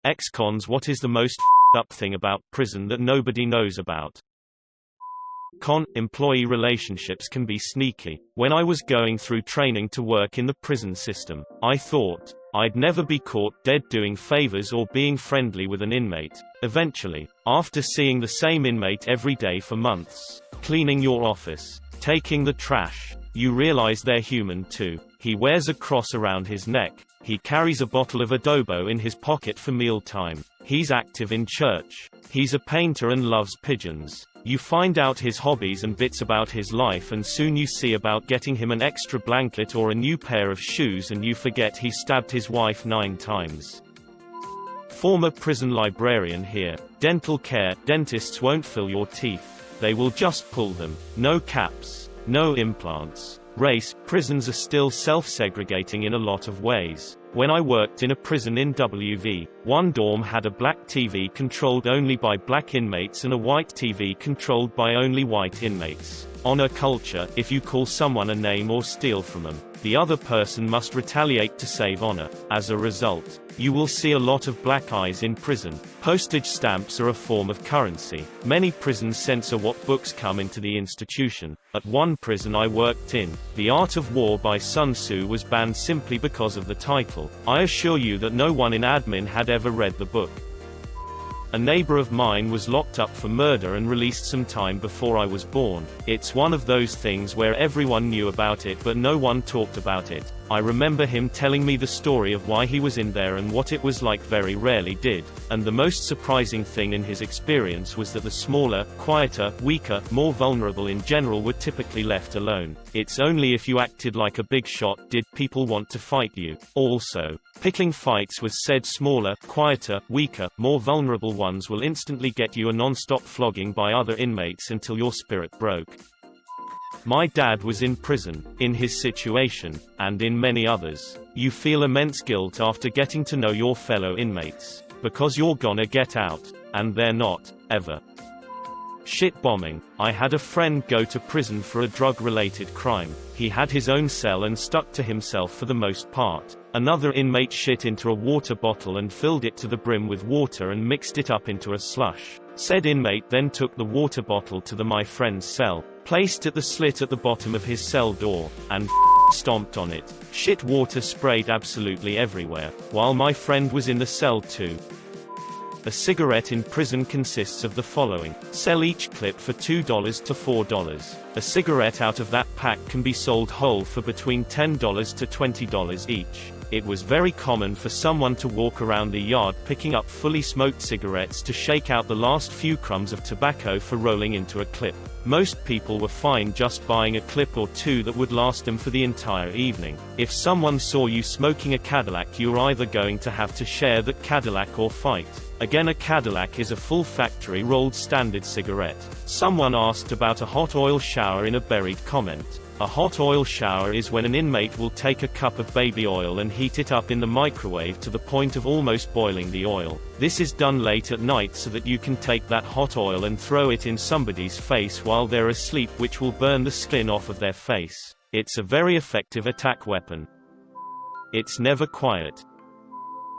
Ex-cons: what is the most up thing about prison that nobody knows about? Con: employee relationships can be sneaky. When I was going through training to work in the prison system, I thought I'd never be caught dead doing favors or being friendly with an inmate. Eventually, after seeing the same inmate every day for months, cleaning your office, taking the trash, you realize they're human too. He wears a cross around his neck. He carries a bottle of adobo in his pocket for mealtime. He's active in church. He's a painter and loves pigeons. You find out his hobbies and bits about his life, and soon you see about getting him an extra blanket or a new pair of shoes, and you forget he stabbed his wife 9 times. Former prison librarian here. Dental care: dentists won't fill your teeth. They will just pull them. No caps. No implants. Race: prisons are still self-segregating in a lot of ways. When I worked in a prison in WV, one dorm had a black TV controlled only by black inmates and a white TV controlled by only white inmates. Honor culture: if you call someone a name or steal from them, the other person must retaliate to save honor. As a result, you will see a lot of black eyes in prison. Postage stamps are a form of currency. Many prisons censor what books come into the institution. At one prison I worked in, The Art of War by Sun Tzu was banned simply because of the title. I assure you that no one in admin had ever read the book. A neighbor of mine was locked up for murder and released some time before I was born. It's one of those things where everyone knew about it but no one talked about it. I remember him telling me the story of why he was in there and what it was like. Very rarely did. And the most surprising thing in his experience was that the smaller, quieter, weaker, more vulnerable in general were typically left alone. It's only if you acted like a big shot did people want to fight you. Also, picking fights with said smaller, quieter, weaker, more vulnerable ones will instantly get you a non-stop flogging by other inmates until your spirit broke. My dad was in prison. In his situation, and in many others, you feel immense guilt after getting to know your fellow inmates, because you're gonna get out, and they're not, ever. Shit bombing: I had a friend go to prison for a drug-related crime. He had his own cell and stuck to himself for the most part. Another inmate shit into a water bottle and filled it to the brim with water and mixed it up into a slush. Said inmate then took the water bottle to my friend's cell, placed at the slit at the bottom of his cell door, and stomped on it. Shit water sprayed absolutely everywhere, while my friend was in the cell too. A cigarette in prison consists of the following. Sell each clip for $2 to $4. A cigarette out of that pack can be sold whole for between $10 to $20 each. It was very common for someone to walk around the yard picking up fully smoked cigarettes to shake out the last few crumbs of tobacco for rolling into a clip. Most people were fine just buying a clip or two that would last them for the entire evening. If someone saw you smoking a Cadillac, you're either going to have to share that Cadillac or fight. Again, a Cadillac is a full factory rolled standard cigarette. Someone asked about a hot oil shower in a buried comment. A hot oil shower is when an inmate will take a cup of baby oil and heat it up in the microwave to the point of almost boiling the oil. This is done late at night so that you can take that hot oil and throw it in somebody's face while they're asleep, which will burn the skin off of their face. It's a very effective attack weapon. It's never quiet.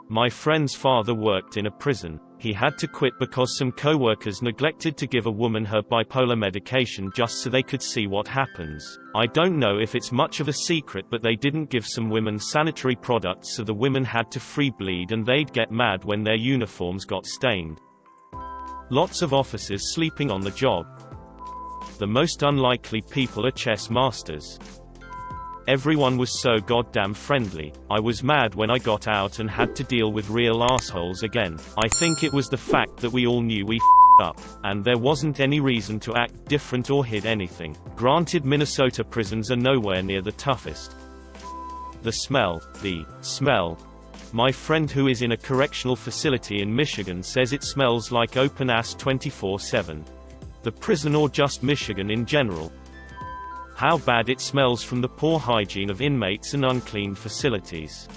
My friend's father worked in a prison. He had to quit because some co-workers neglected to give a woman her bipolar medication just so they could see what happens. I don't know if it's much of a secret, but they didn't give some women sanitary products, so the women had to free bleed and they'd get mad when their uniforms got stained. Lots of officers sleeping on the job. The most unlikely people are chess masters. Everyone was so goddamn friendly. I was mad when I got out and had to deal with real assholes again. I think it was the fact that we all knew we f***ed up, and there wasn't any reason to act different or hid anything. Granted, Minnesota prisons are nowhere near the toughest. The smell. My friend who is in a correctional facility in Michigan says it smells like open ass 24/7. The prison, or just Michigan in general. How bad it smells from the poor hygiene of inmates and unclean facilities.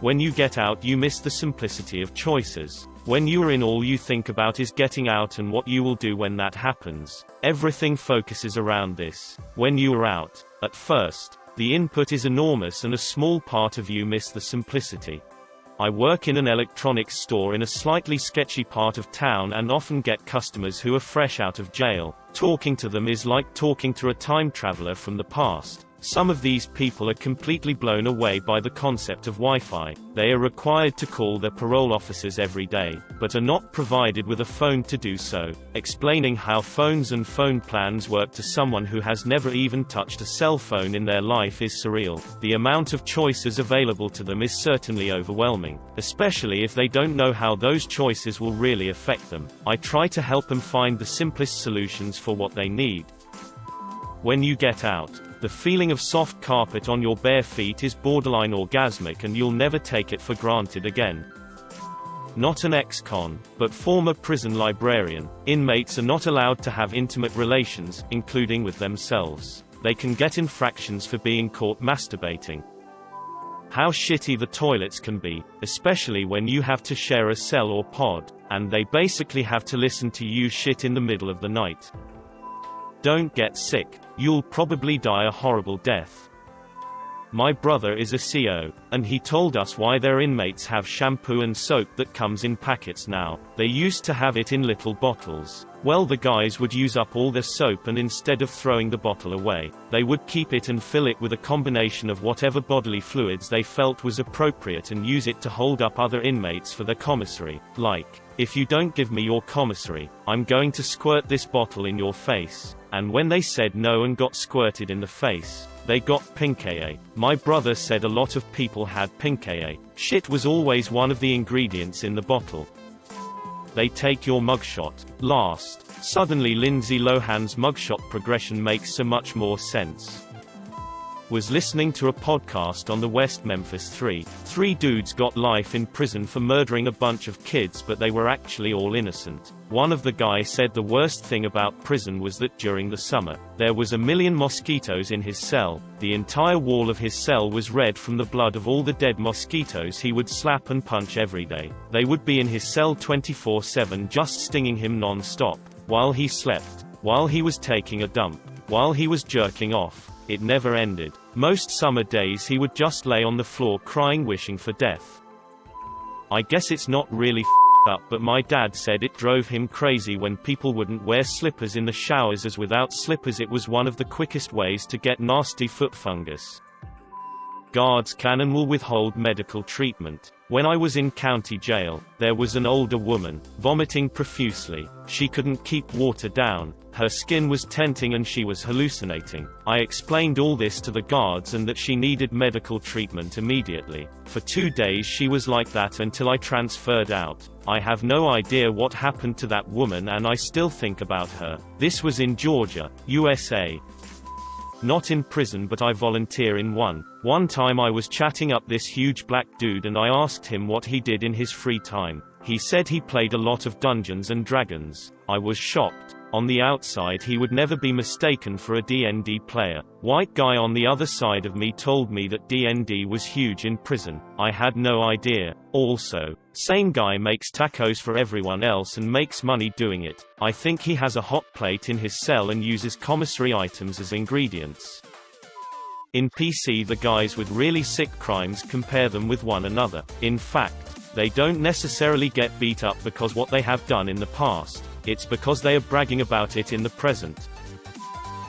When you get out, you miss the simplicity of choices. When you are in, all you think about is getting out and what you will do when that happens. Everything focuses around this. When you are out, at first, the input is enormous and a small part of you miss the simplicity. I work in an electronics store in a slightly sketchy part of town and often get customers who are fresh out of jail. Talking to them is like talking to a time traveler from the past. Some of these people are completely blown away by the concept of Wi-Fi. They are required to call their parole officers every day, but are not provided with a phone to do so. Explaining how phones and phone plans work to someone who has never even touched a cell phone in their life is surreal. The amount of choices available to them is certainly overwhelming, especially if they don't know how those choices will really affect them. I try to help them find the simplest solutions for what they need. When you get out, the feeling of soft carpet on your bare feet is borderline orgasmic and you'll never take it for granted again. Not an ex-con, but former prison librarian, inmates are not allowed to have intimate relations, including with themselves. They can get infractions for being caught masturbating. How shitty the toilets can be, especially when you have to share a cell or pod, and they basically have to listen to you shit in the middle of the night. Don't get sick. You'll probably die a horrible death. My brother is a CO, and he told us why their inmates have shampoo and soap that comes in packets now. They used to have it in little bottles. Well, the guys would use up all their soap and instead of throwing the bottle away, they would keep it and fill it with a combination of whatever bodily fluids they felt was appropriate and use it to hold up other inmates for their commissary. Like, if you don't give me your commissary, I'm going to squirt this bottle in your face. And when they said no and got squirted in the face, they got pink eye. My brother said a lot of people had pink eye. Shit was always one of the ingredients in the bottle. They take your mugshot. Last. Suddenly Lindsay Lohan's mugshot progression makes so much more sense. Was listening to a podcast on the West Memphis 3. Three dudes got life in prison for murdering a bunch of kids, but they were actually all innocent. One of the guys said the worst thing about prison was that during the summer, there was 1 million mosquitoes in his cell. The entire wall of his cell was red from the blood of all the dead mosquitoes he would slap and punch every day. They would be in his cell 24/7 just stinging him non-stop. While he slept, while he was taking a dump, while he was jerking off. It never ended. Most summer days he would just lay on the floor crying, wishing for death. I guess it's not really up, but my dad said it drove him crazy when people wouldn't wear slippers in the showers, as without slippers it was one of the quickest ways to get nasty foot fungus. Guards can and will withhold medical treatment. When I was in county jail, there was an older woman, vomiting profusely. She couldn't keep water down, her skin was tenting and she was hallucinating. I explained all this to the guards and that she needed medical treatment immediately. For 2 days she was like that until I transferred out. I have no idea what happened to that woman and I still think about her. This was in Georgia, USA. Not in prison, but I volunteer in one. One time I was chatting up this huge black dude and I asked him what he did in his free time. He said he played a lot of Dungeons and Dragons. I was shocked. On the outside he would never be mistaken for a D&D player. White guy on the other side of me told me that D&D was huge in prison. I had no idea. Also, same guy makes tacos for everyone else and makes money doing it. I think he has a hot plate in his cell and uses commissary items as ingredients. In PC, the guys with really sick crimes compare them with one another. In fact, they don't necessarily get beat up because what they have done in the past. It's because they are bragging about it in the present.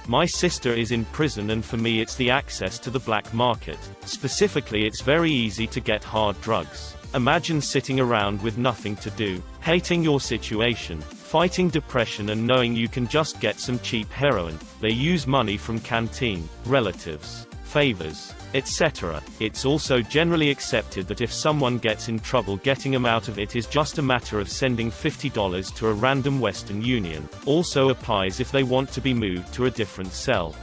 My sister is in prison and for me it's the access to the black market. Specifically, it's very easy to get hard drugs. Imagine sitting around with nothing to do, hating your situation, fighting depression and knowing you can just get some cheap heroin. They use money from canteen, relatives, favors, etc. It's also generally accepted that if someone gets in trouble, getting them out of it is just a matter of sending $50 to a random Western Union. Also applies if they want to be moved to a different cell.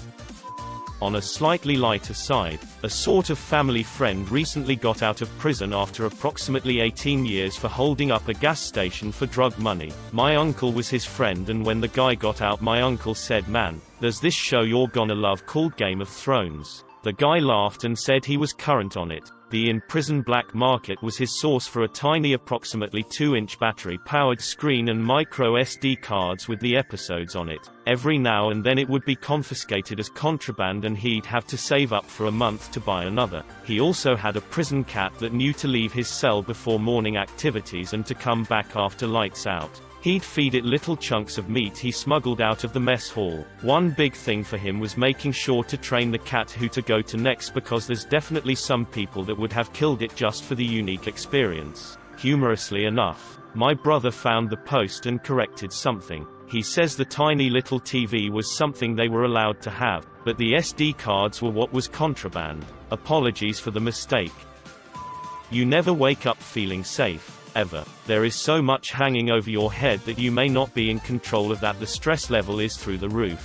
On a slightly lighter side, a sort of family friend recently got out of prison after approximately 18 years for holding up a gas station for drug money. My uncle was his friend, and when the guy got out, my uncle said, "Man, there's this show you're gonna love called Game of Thrones." The guy laughed and said he was current on it. The in-prison black market was his source for a tiny approximately 2-inch battery-powered screen and micro SD cards with the episodes on it. Every now and then it would be confiscated as contraband and he'd have to save up for a month to buy another. He also had a prison cat that knew to leave his cell before morning activities and to come back after lights out. He'd feed it little chunks of meat he smuggled out of the mess hall. One big thing for him was making sure to train the cat who to go to next, because there's definitely some people that would have killed it just for the unique experience. Humorously enough, my brother found the post and corrected something. He says the tiny little TV was something they were allowed to have, but the SD cards were what was contraband. Apologies for the mistake. You never wake up feeling safe. Ever. There is so much hanging over your head that you may not be in control of that. The stress level is through the roof.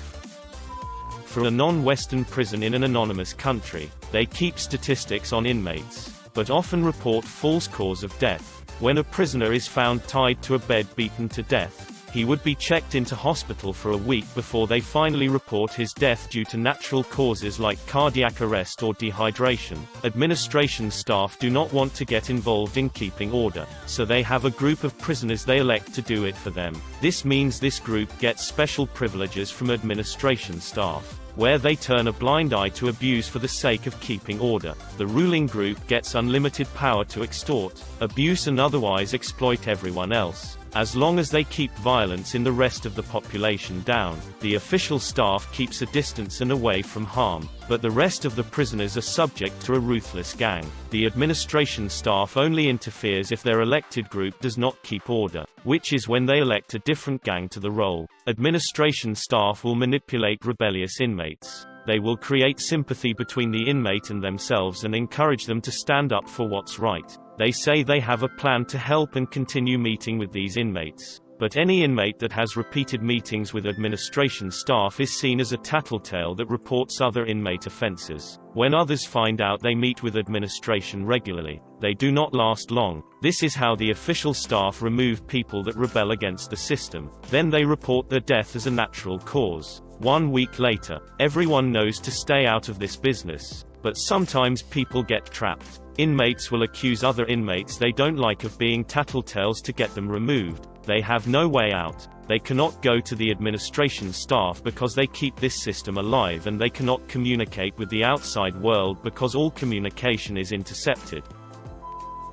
For a non-Western prison in an anonymous country, they keep statistics on inmates, but often report false cause of death. When a prisoner is found tied to a bed beaten to death, he would be checked into hospital for a week before they finally report his death due to natural causes like cardiac arrest or dehydration. Administration staff do not want to get involved in keeping order, so they have a group of prisoners they elect to do it for them. This means this group gets special privileges from administration staff, where they turn a blind eye to abuse for the sake of keeping order. The ruling group gets unlimited power to extort, abuse and otherwise exploit everyone else, as long as they keep violence in the rest of the population down. The official staff keeps a distance and away from harm, but the rest of the prisoners are subject to a ruthless gang. The administration staff only interferes if their elected group does not keep order, which is when they elect a different gang to the role. Administration staff will manipulate rebellious inmates. They will create sympathy between the inmate and themselves and encourage them to stand up for what's right. They say they have a plan to help and continue meeting with these inmates. But any inmate that has repeated meetings with administration staff is seen as a tattletale that reports other inmate offenses. When others find out they meet with administration regularly, they do not last long. This is how the official staff remove people that rebel against the system. Then they report their death as a natural cause. 1 week later, everyone knows to stay out of this business. But sometimes people get trapped. Inmates will accuse other inmates they don't like of being tattletales to get them removed. They have no way out. They cannot go to the administration staff because they keep this system alive, and they cannot communicate with the outside world because all communication is intercepted.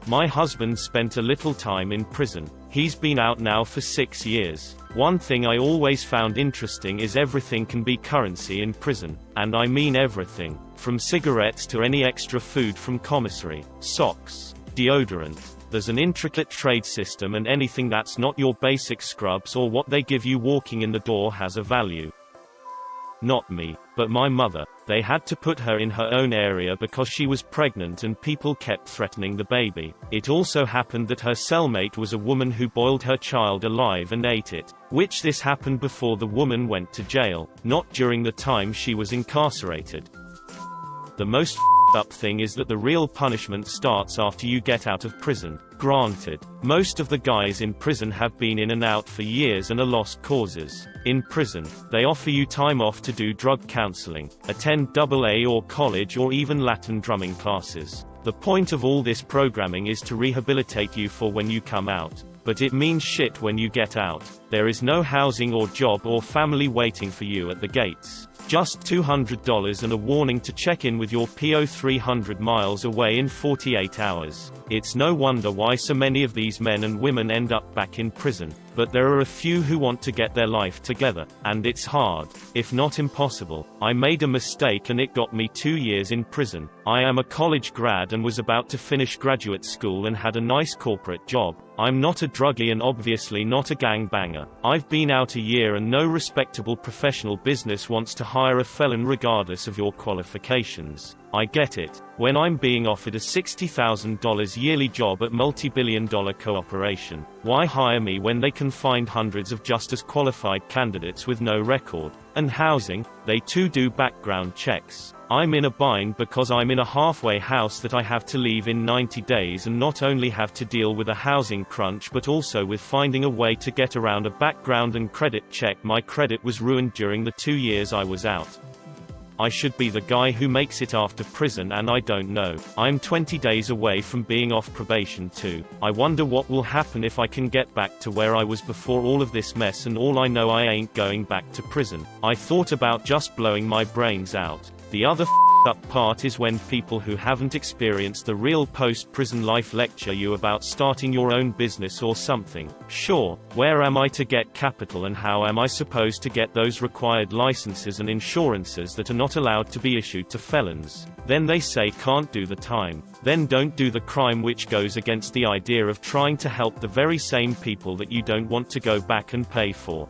My husband spent a little time in prison. He's been out now for 6 years. One thing I always found interesting is everything can be currency in prison. And I mean everything. From cigarettes to any extra food from commissary, socks, deodorant. There's an intricate trade system, and anything that's not your basic scrubs or what they give you walking in the door has a value. Not me, but my mother. They had to put her in her own area because she was pregnant and people kept threatening the baby. It also happened that her cellmate was a woman who boiled her child alive and ate it. Which this happened before the woman went to jail, not during the time she was incarcerated. The most up thing is that the real punishment starts after you get out of prison. Granted, most of the guys in prison have been in and out for years and are lost causes. In prison, they offer you time off to do drug counseling, attend AA or college or even Latin drumming classes. The point of all this programming is to rehabilitate you for when you come out. But it means shit when you get out. There is no housing or job or family waiting for you at the gates. Just $200 and a warning to check in with your PO 300 miles away in 48 hours. It's no wonder why so many of these men and women end up back in prison. But there are a few who want to get their life together. And it's hard, if not impossible. I made a mistake and it got me 2 years in prison. I am a college grad and was about to finish graduate school and had a nice corporate job. I'm not a druggie and obviously not a gangbanger. I've been out a year and no respectable professional business wants to hire a felon regardless of your qualifications. I get it. When I'm being offered a $60,000 yearly job at multi-billion-dollar corporation, why hire me when they can find hundreds of just as qualified candidates with no record? And housing, they too do background checks. I'm in a bind because I'm in a halfway house that I have to leave in 90 days and not only have to deal with a housing crunch but also with finding a way to get around a background and credit check. My credit was ruined during the 2 years I was out. I should be the guy who makes it after prison and I don't know. I'm 20 days away from being off probation too. I wonder what will happen if I can get back to where I was before all of this mess, and all I know, I ain't going back to prison. I thought about just blowing my brains out. The other up part is when people who haven't experienced the real post-prison life lecture you about starting your own business or something. Sure, where am I to get capital and how am I supposed to get those required licenses and insurances that are not allowed to be issued to felons? Then they say can't do the time. Then don't do the crime, which goes against the idea of trying to help the very same people that you don't want to go back and pay for.